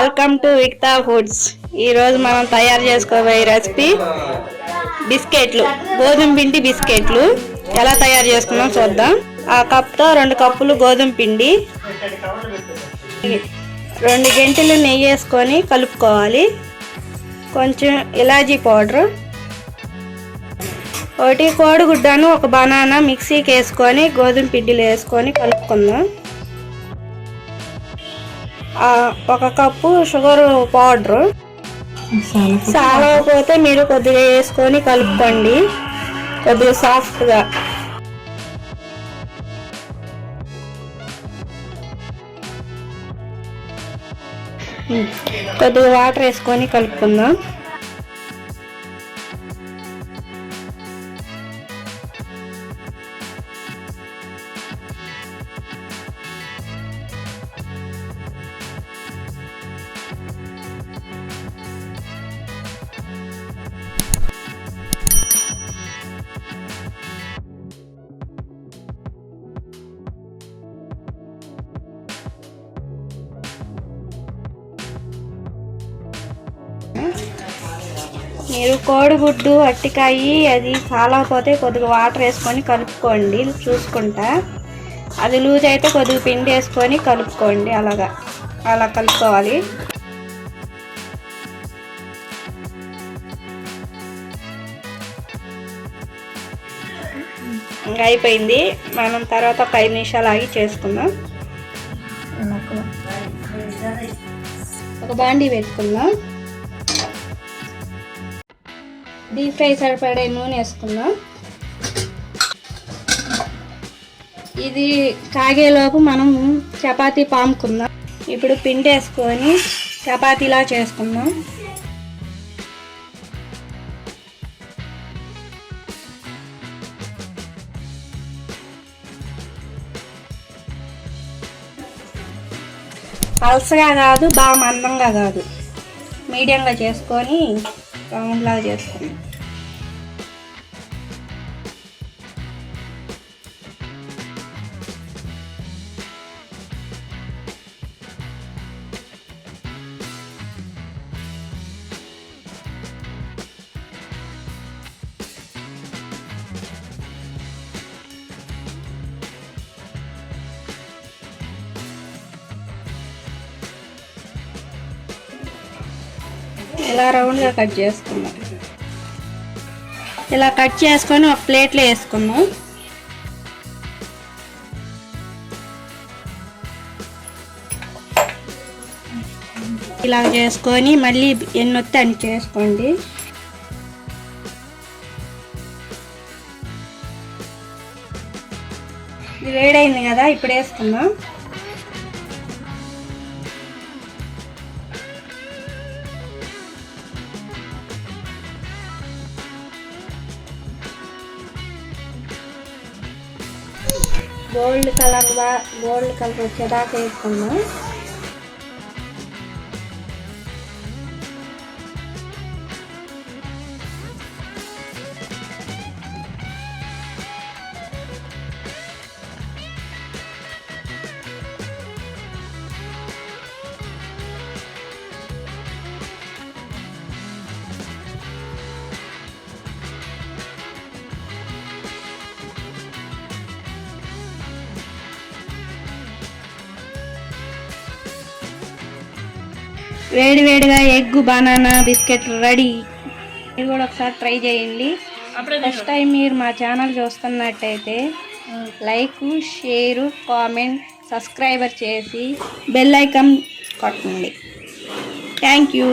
Welcome to విక్తా foods. ఈరోజు మనం తయారు చేసుకోబోయే రెసిపీ బిస్కెట్లు, గోధుమ పిండి బిస్కెట్లు. ఎలా తయారు చేసుకున్నాం చూద్దాం. ఆ కప్తో 2 కప్పులు గోధుమ పిండి, 2 గంటెలు నెయ్యి వేసుకొని కలుపుకోవాలి. కొంచెం ఇలాచీ పౌడర్, 1 కోడిగుడ్డను, 1 బనానా మిక్సీకి వేసుకొని గోధుమ పిండిలో వేసుకొని కలుపుకుందాం. 1 కప్పు షుగర్ పౌడర్, సాలకపోతే మీరు కొద్దిగా వేసుకొని కలుపుకోండి, కొద్దిగా సాఫ్ట్గా. కొద్దిగా వాటర్ వేసుకొని కలుపుకుందాం. మీరు కోడిగుడ్డు, అట్టికాయ అది చాలకపోతే కొద్దిగా వాటర్ వేసుకొని కలుపుకోండి చూసుకుంటా. అది లూజ్ అయితే కొద్దిగా పిండి వేసుకొని కలుపుకోండి. అలా కలుపుకోవాలి. ఇంకా అయిపోయింది. మనం తర్వాత 5 నిమిషాలు ఆగి చేసుకుందాం. ఒక బాండీ పెట్టుకుందాం. డీప్ ఫ్రై సరిపడే నూనె వేసుకుందాం. ఇది కాగేలోపు మనం చపాతీ పాముకుందాం. ఇప్పుడు పిండి వేసుకొని చపాతీలా చేసుకుందాం. పల్సగా కాదు, బాగా మందంగా కాదు, మీడియంగా చేసుకొని రౌండ్ లాగా చేసుకుందాం. ఇలా రౌండ్గా కట్ చేసుకుందాం. ఇలా కట్ చేసుకొని ఒక ప్లేట్లో వేసుకుందాం. ఇలా చేసుకొని మళ్ళీ ఎన్నొత్తి అని చేసుకోండి. ఇది వేడైంది కదా, ఇప్పుడు వేసుకుందాం. గోల్డ్ కలర్ వచ్చేదాకా వేసుకుందాం. వేడివేడిగా ఎగ్, బనానా బిస్కెట్ రెడీ. మీరు కూడా ఒకసారి ట్రై చేయండి. ఫస్ట్ టైం మీరు మా ఛానల్ చూస్తున్నట్టయితే లైక్, షేరు, కామెంట్, సబ్స్క్రైబర్ చేసి బెల్ ఐకాన్ కొట్టండి. Thank you.